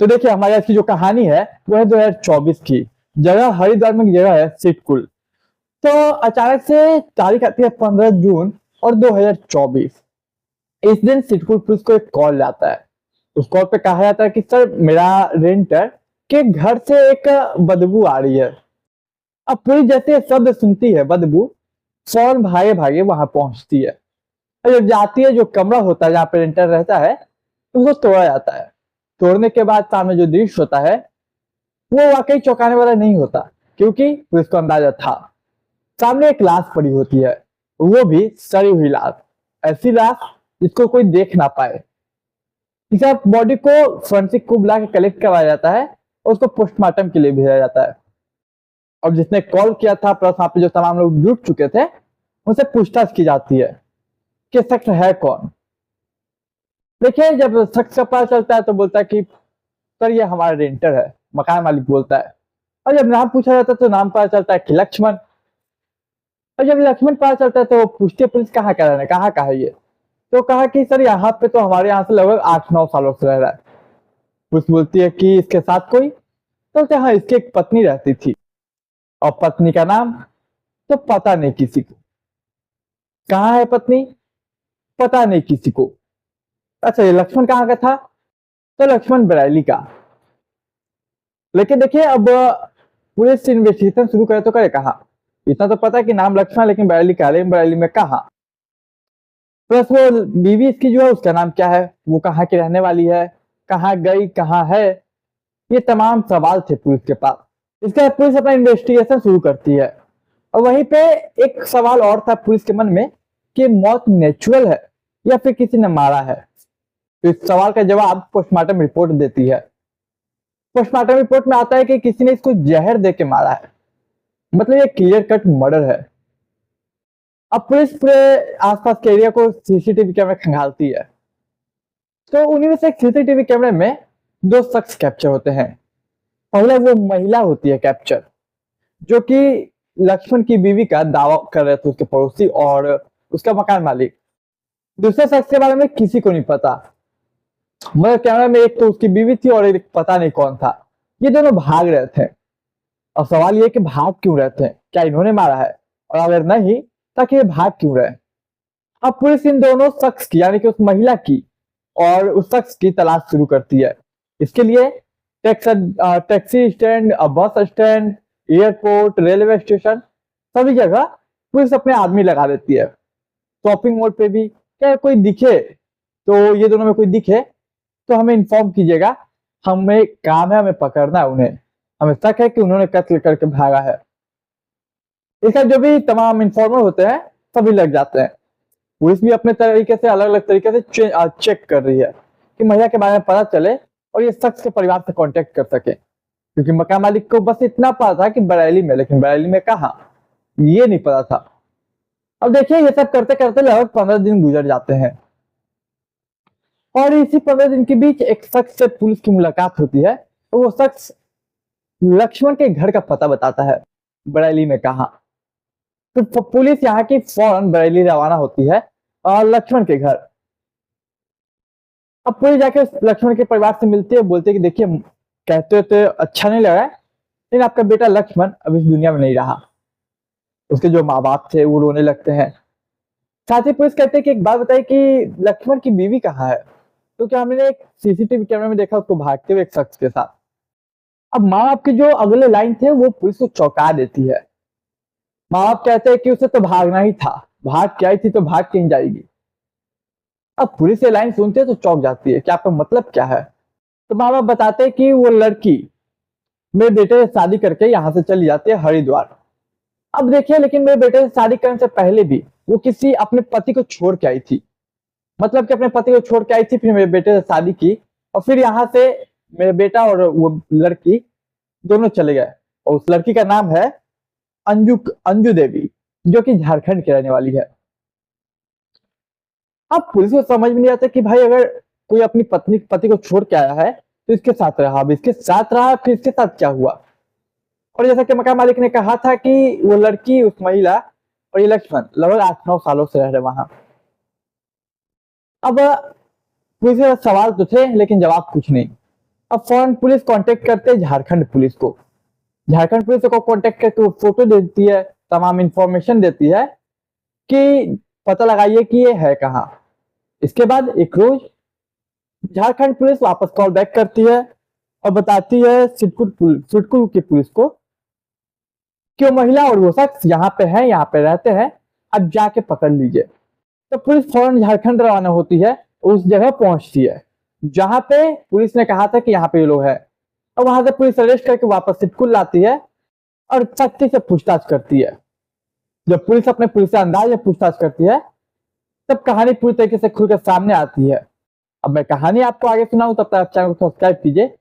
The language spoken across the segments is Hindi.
तो देखिए हमारी आज की जो कहानी है वो है 2024 की। जगह हरिद्वार में जगह है सिटकुल। तो अचानक से तारीख आती है 15 जून और 2024। इस दिन सिटकुल पुलिस को एक कॉल आता है। उस कॉल पे कहा जाता है कि सर मेरा रेंटर के घर से एक बदबू आ रही है। अब पुलिस जैसे ये शब्द सुनती है बदबू, फौरन भागे भागे वहां पहुंचती है। और जब जाती है जो कमरा होता है जहाँ पे रेंटर रहता है उसको तोड़ा जाता है। तोड़ने के बाद सामने जो दृश्य होता है वो वाकई चौंकाने वाला नहीं होता, क्योंकि पुलिस को अंदाजा था। सामने एक लाश पड़ी होती है, वो भी सड़ी हुई लाश। ऐसी लाश जिसको कोई देख ना पाए। इस बॉडी को फोरेंसिक को बुला के कलेक्ट करवाया जाता है और उसको पोस्टमार्टम के लिए भेजा जाता है। और जिसने कॉल किया था प्लस वहां पे जो तमाम लोग जुट चुके थे उनसे पूछताछ की जाती है कि शख्स है कौन। देखिए जब शख्स का पता चलता है तो बोलता है कि सर ये हमारा रेंटर है। मकान मालिक बोलता है। और जब नाम पूछा जाता है तो नाम पता चलता है कि लक्ष्मण। और जब लक्ष्मण पता चलता है तो वो पूछते हैं पुलिस कहाँ का रहना है, कहाँ का है ये। तो कहा कि सर यहाँ पे तो हमारे यहाँ से लगभग 8-9 सालों से रह रहा है। पुलिस बोलती है कि इसके साथ कोई, तो बोलते हैं, हाँ इसकी एक पत्नी रहती थी। और पत्नी का नाम तो पता नहीं किसी को। कहाँ है पत्नी, पता नहीं किसी को। अच्छा ये लक्ष्मण कहाँ का था, तो लक्ष्मण बरेली का। लेकिन देखिए अब पुलिस इन्वेस्टिगेशन शुरू करे तो करे कहाँ। इतना तो पता है कि नाम लक्ष्मण, लेकिन बरेली का, लेकिन बरेली में कहाँ। प्लस वो बीवी इसकी जो है उसका नाम क्या है, वो कहाँ की रहने वाली है, कहाँ गई कहाँ है। ये तमाम सवाल थे पुलिस के पास। इसके बाद पुलिस अपना इन्वेस्टिगेशन शुरू करती है। और वहीं पे एक सवाल और था पुलिस के मन में कि मौत नेचुरल है या फिर किसी ने मारा है। तो इस सवाल का जवाब पोस्टमार्टम रिपोर्ट देती है। पोस्टमार्टम रिपोर्ट में आता है कि किसी ने इसको जहर दे के मारा है। मतलब ये क्लियर कट मर्डर है। अब पुलिस पूरे आसपास के एरिया को सीसीटीवी कैमरे खंगालती है। तो उन्हीं में से एक सीसीटीवी कैमरे में दो शख्स कैप्चर होते हैं। पहले वो महिला होती है कैप्चर, जो कि लक्ष्मण की बीवी का दावा कर रहे थे उसके पड़ोसी और उसका मकान मालिक। दूसरे शख्स के बारे में किसी को नहीं पता। मगर कैमरा में एक तो उसकी बीवी थी और एक पता नहीं कौन था। ये दोनों भाग रहे थे। और सवाल ये कि भाग क्यों रहे थे, क्या इन्होंने मारा है, और अगर नहीं ताकि ये भाग क्यों रहे। अब पुलिस इन दोनों शख्स की यानी कि उस महिला की और उस शख्स की तलाश शुरू करती है। इसके लिए taxi stand, bus stand, airport, railway station, सभी जगह पुलिस अपने आदमी लगा देती है। शॉपिंग मॉल पे भी क्या कोई दिखे तो ये दोनों में कोई दिखे तो हमें इन्फॉर्म कीजिएगा। हमें काम है, हमें पकड़ना है उन्हें। हमें शक है कि उन्होंने कत्ल करके भागा है। इसका जो भी तमाम इन्फॉर्मर होते हैं सभी लग जाते हैं। पुलिस भी अपने तरीके से अलग अलग तरीके से चेक कर रही है कि महिला के बारे में पता चले और ये शख्स के परिवार से कांटेक्ट कर सके, क्योंकि मकान मालिक को बस इतना पता था कि बरेली में, लेकिन बरेली में कहाँ ये नहीं पता था। अब देखिए ये सब करते करते लगभग 15 दिन गुजर जाते हैं। और इसी 15 दिन के बीच एक शख्स से पुलिस की मुलाकात होती है। तो वो शख्स लक्ष्मण के घर का पता बताता है, बरेली में कहाँ। तो पुलिस यहाँ की फौरन बरेली रवाना होती है और लक्ष्मण के घर। अब पुलिस जाके लक्ष्मण के परिवार से मिलती है, बोलते हैं कि देखिए कहते तो अच्छा नहीं लगा, लेकिन आपका बेटा लक्ष्मण अब इस दुनिया में नहीं रहा। उसके जो माँ बाप थे वो रोने लगते हैं। साथ ही पुलिस कहते हैं कि एक बात बताइए कि लक्ष्मण की बीवी कहाँ है। तो क्या हमने एक सीसीटीवी कैमरे में देखा उसको भागते हुए एक शख्स के साथ। अब माँ बाप के जो अगले लाइन थे वो पुलिस को चौंका देती है। माँ बाप कहते हैं कि उसे तो भागना ही था, भाग के आई थी तो भाग के ही जाएगी। अब पुलिस ये लाइन सुनते हैं तो चौंक जाती है कि आपका मतलब क्या है। तो माँ बाप बताते हैं कि वो लड़की मेरे बेटे से शादी करके यहाँ से चली जाती है हरिद्वार। अब देखिए लेकिन मेरे बेटे से शादी करने से पहले भी वो किसी अपने पति को छोड़ के आई थी। मतलब कि अपने पति को छोड़ के आई थी, फिर मेरे बेटे से शादी की और फिर यहाँ से मेरे बेटा और वो लड़की दोनों चले गए। और उस लड़की का नाम है अंजू अंजू देवी, जो कि झारखंड की रहने वाली है। अब पुलिस को समझ में नहीं आता कि भाई अगर कोई अपनी पत्नी पति को छोड़ के आया है तो इसके साथ रहा, अब इसके साथ रहा फिर इसके साथ क्या हुआ। और जैसा कि मकान मालिक ने कहा था कि वो लड़की, उस महिला और ये लक्ष्मण लगभग 8-9 सालों से रह रहे वहां। अब पुलिस के सवाल तो थे लेकिन जवाब कुछ नहीं। अब फौरन पुलिस कांटेक्ट करते है झारखंड पुलिस को। झारखंड पुलिस को कांटेक्ट करके वो फोटो देती है, तमाम इंफॉर्मेशन देती है कि पता लगाइए कि ये है कहाँ। इसके बाद एक रोज झारखंड पुलिस वापस कॉल बैक करती है और बताती है सिडकुल की पुलिस को कि वो महिला और वो शख्स यहाँ पे है, यहाँ पे रहते हैं, अब जाके पकड़ लीजिए। तो पुलिस फौरन झारखंड रवाना होती है, उस जगह पहुंचती है जहां पे पुलिस ने कहा था कि यहाँ पे ये लोग है, और वहां से पुलिस अरेस्ट करके वापस सिडकुल लाती है और सख्ती से पूछताछ करती है। जब पुलिस अपने पुलिस अंदाज में पूछताछ करती है तब कहानी पूरी तरीके से खुलकर सामने आती है। अब मैं कहानी आपको आगे सुनाऊं, तब तक चैनल को सब्सक्राइब कीजिए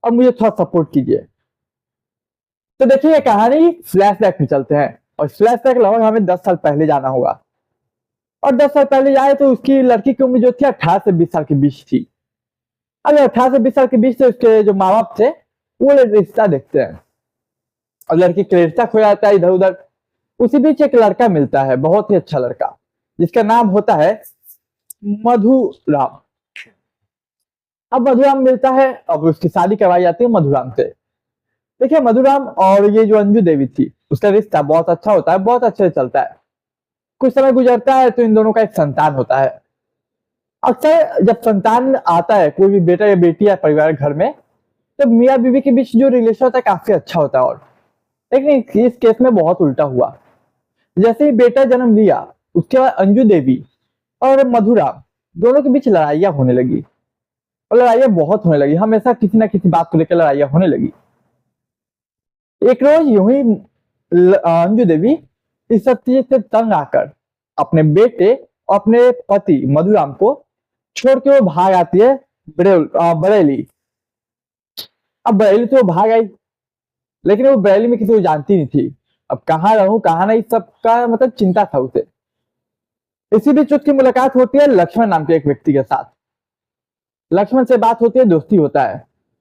और मुझे थोड़ा सपोर्ट कीजिए। तो देखिए ये कहानी फ्लैशबैक में चलते हैं, और फ्लैशबैक लगभग हमें 10 साल पहले जाना होगा। और 10 साल पहले जाए तो उसकी लड़की की उम्र जो थी 18 से 20 साल के बीच थी। अगर 18 से 20 साल के बीच से उसके जो माँ बाप थे वो रिश्ता देखते हैं और लड़की का रिश्ता खो जाता है इधर उधर। उसी बीच एक लड़का मिलता है, बहुत ही अच्छा लड़का, जिसका नाम होता है मधुराम। अब मधुराम मिलता है, अब उसकी शादी करवाई जाती है मधुराम से। देखिए मधुराम और ये जो अंजू देवी थी उसका रिश्ता बहुत अच्छा होता है, बहुत अच्छे से चलता है। कुछ समय गुजरता है तो इन दोनों का एक संतान होता है। अक्सर जब संतान आता है, कोई भी बेटा या बेटी है परिवार घर में, तो मियाँ बीवी के बीच जो रिलेशन होता है काफी अच्छा होता है। और लेकिन इस केस में बहुत उल्टा हुआ। जैसे ही बेटा जन्म लिया उसके बाद अंजू देवी और मधुराम दोनों के बीच लड़ाइयाँ होने लगी, और लड़ाइयाँ बहुत होने लगी, हमेशा किसी ना किसी बात को लेकर लड़ाइयाँ होने लगी। एक रोज यूं ही अंजू देवी इस सब चीज से तंग आकर अपने बेटे और अपने पति मधुराम को छोड़ के वो भाग आती है बरेली। अब बरेली तो वो भाग आई, लेकिन वो बरेली में किसी को जानती नहीं थी। अब कहाँ रहूं कहाँ नहीं, सबका मतलब चिंता था उसे। इसी बीच उसकी मुलाकात होती है लक्ष्मण नाम के एक व्यक्ति के साथ। लक्ष्मण से बात होती है, दोस्ती होता है।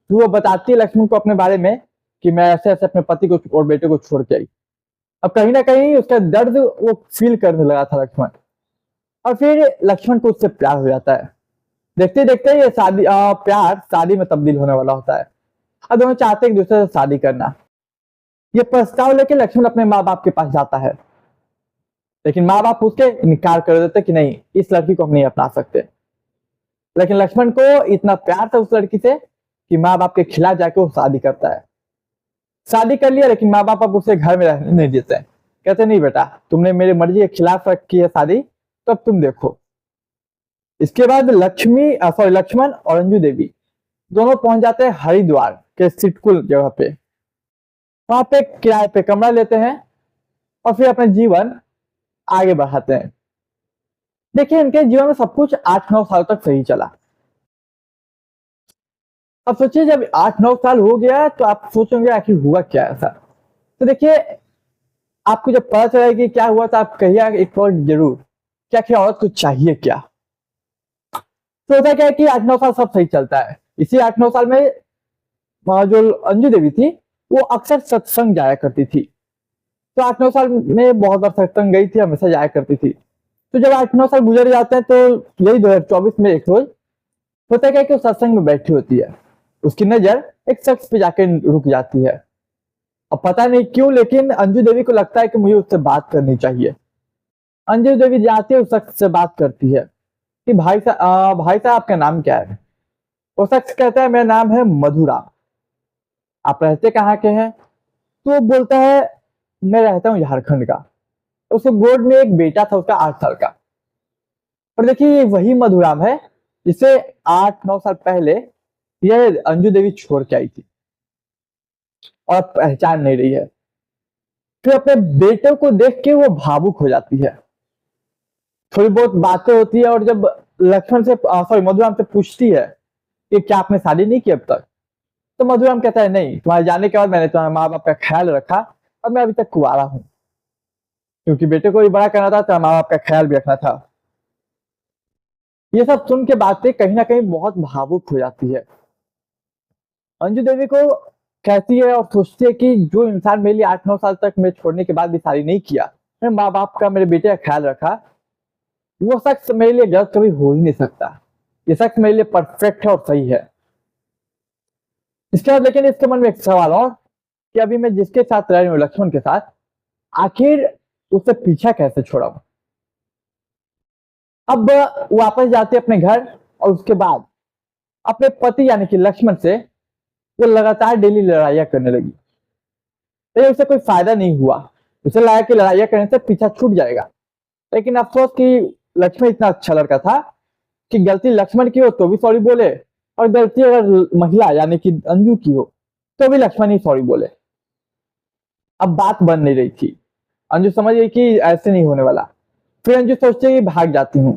तो वो बताती है लक्ष्मण को अपने बारे में कि मैं ऐसे ऐसे अपने पति को और बेटे को छोड़ के आई। अब कहीं ना कहीं उसका दर्द वो फील करने लगा था लक्ष्मण, और फिर लक्ष्मण को उससे प्यार हो जाता है। देखते देखते ये प्यार शादी में तब्दील होने वाला होता है। अब दोनों चाहते हैं एक दूसरे से शादी करना। ये प्रस्ताव लेके लक्ष्मण अपने माँ बाप के पास जाता है, लेकिन माँ बाप उसके इनकार कर देते कि नहीं, इस लड़की को हम नहीं अपना सकते। लेकिन लक्ष्मण को इतना प्यार था उस लड़की से कि माँ बाप के खिलाफ जाके वो शादी करता है। शादी कर लिया, लेकिन माँ बाप अब उसे घर में रहने नहीं देते। कहते नहीं बेटा, तुमने मेरी मर्जी के खिलाफ रखी है शादी, तो अब तुम देखो। इसके बाद लक्ष्मण और अंजू देवी दोनों पहुंच जाते हैं हरिद्वार के सिडकुल जगह पे। वहां पे किराए पे कमरा लेते हैं और फिर अपना जीवन आगे बढ़ाते हैं। देखिए इनके जीवन में सब कुछ 8-9 साल तक सही चला। अब सोचिए जब 8-9 साल हो गया तो आप सोचेंगे आखिर हुआ क्या ऐसा। तो देखिए आपको जब पता चला कि क्या हुआ तो आप कहिए एक बार जरूर क्या क्या औरत को चाहिए क्या। तो होता क्या है कि 8-9 साल सब सही चलता है। इसी 8-9 साल में जो अंजू देवी थी वो अक्सर सत्संग जाया करती थी। तो 8-9 साल में बहुत बार सत्संग गई थी, हमेशा जाया करती थी। तो जब 8-9 साल गुजर जाते हैं तो यही 2024 में एक रोज होता क्या है कि वो सत्संग में बैठी होती है। उसकी नजर एक शख्स पे जाके रुक जाती है। अब पता नहीं क्यों, लेकिन अंजू देवी को लगता है कि मुझे उससे बात करनी चाहिए। अंजू देवी जाती है उस शख्स से बात करती है कि भाई साहब आपका नाम क्या है। वो शख्स कहता है मेरा नाम है मधुराम। आप रहते कहाँ के हैं? तो वो बोलता है मैं रहता हूँ झारखंड का। उसके गोद में एक बेटा था उसका 8 साल का। और देखिए ये वही मधुराम है जिसे 8-9 साल पहले यह अंजू देवी छोड़ के आई थी और पहचान नहीं रही है। फिर अपने बेटे को देख के वो भावुक हो जाती है। थोड़ी बहुत बातें होती है, और जब मधुराम से पूछती है कि क्या आपने शादी नहीं की अब तक, तो मधुराम कहता है नहीं, तुम्हारे जाने के बाद मैंने तुम्हारे माँ बाप का ख्याल रखा और मैं अभी तक कुंवारा हूं, क्योंकि बेटे को भी बड़ा करना था तो माँ बाप का ख्याल भी रखना था। ये सब सुन के बातें कहीं ना कहीं बहुत भावुक हो जाती है। अंजू देवी को कहती है और सोचती है कि जो इंसान मेरे लिए 8-9 साल तक मेरे छोड़ने के बाद भी शादी नहीं किया, मेरे माँ बाप का, मेरे बेटे का ख्याल रखा, वो शख्स मेरे लिए गलत कभी हो ही नहीं सकता। ये शख्स मेरे लिए परफेक्ट है और सही है। इसके बाद लेकिन इसके मन में एक सवाल और कि अभी मैं जिसके साथ रह रही हूँ लक्ष्मण के साथ, आखिर उससे पीछा कैसे छोड़ा। अब वो वापस जाते अपने घर और उसके बाद अपने पति यानी कि लक्ष्मण से वो लगातार डेली लड़ाइयां करने लगी, लेकिन उसे कोई फायदा नहीं हुआ। उसे लगा कि लड़ाइयां करने से पीछा छूट जाएगा, लेकिन अफसोस कि लक्ष्मण इतना अच्छा लड़का था कि गलती लक्ष्मण की हो तो भी सॉरी बोले, और गलती अगर महिला यानी कि अंजू की हो तो भी लक्ष्मण ही सॉरी बोले। अब बात बन नहीं रही थी। अंजू समझ गई कि ऐसे नहीं होने वाला। फिर अंजू सोचती कि भाग जाती हूँ,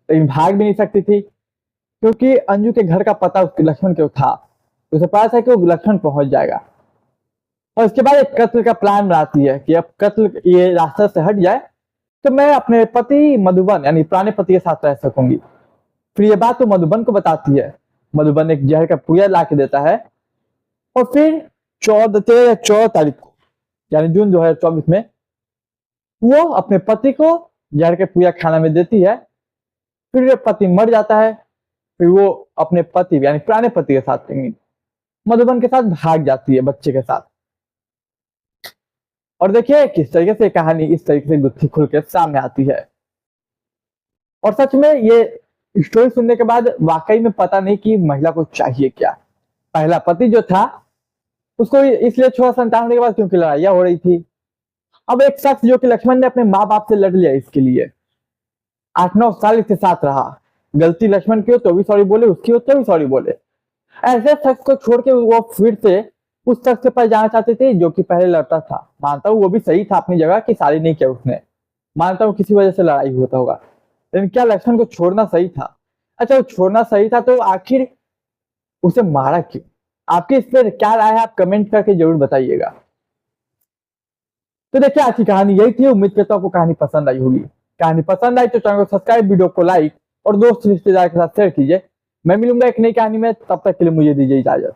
लेकिन भाग भी नहीं सकती थी क्योंकि अंजू के घर का पता उसके लक्ष्मण के था। उसे पता था कि वो लक्ष्मण पहुंच जाएगा। और उसके बाद एक कत्ल का प्लान बनाती है कि अब कत्ल ये रास्ते से हट जाए तो मैं अपने पति मधुबन यानी पुराने पति के साथ रह सकूंगी। फिर ये बात तो मधुबन को बताती है। मधुबन एक जहर का पुड़िया ला के देता है और फिर 14 तारीख को यानी जून 2024 में वो अपने पति को जहर के पुड़िया खाना में देती है। फिर पति मर जाता है। फिर वो अपने पति यानी पुराने पति के साथ मधुबन के साथ भाग जाती है बच्चे के साथ। और देखिए किस तरीके से कहानी इस तरीके से गुत्थी खुल के सामने आती है। और सच में ये स्टोरी सुनने के बाद वाकई में पता नहीं कि महिला को चाहिए क्या। पहला पति जो था उसको इसलिए छोड़ा संतान होने के बाद क्योंकि लड़ाइयां हो रही थी। अब एक शख्स जो कि लक्ष्मण ने अपने माँ बाप से लड़ लिया इसके लिए 8-9 साल इसके साथ रहा, गलती लक्ष्मण की हो तो भी सॉरी बोले, उसकी हो तो भी सॉरी बोले। ऐसे शख्स को छोड़ के वो फिर से उस शख्स के पास जाना चाहते थे जो कि पहले लड़ता था। मानता हूँ वो भी सही था अपनी जगह कि शादी नहीं किया उसने, मानता हूँ किसी वजह से लड़ाई होता होगा, लेकिन क्या लक्ष्मण को छोड़ना सही था? अच्छा वो छोड़ना सही था तो आखिर उसे मारा क्यों? आपकी इस पर क्या राय है आप कमेंट करके जरूर बताइएगा। तो देखिए आज की कहानी यही थी। उम्मीद करता हूँ आपको कहानी पसंद आई होगी। कहानी पसंद आई तो चैनल को सब्सक्राइब, वीडियो को लाइक और दोस्त रिश्तेदार के साथ शेयर कीजिए। मैं मिलूंगा एक नई कहानी में, तब तक के लिए मुझे दीजिए इजाजत।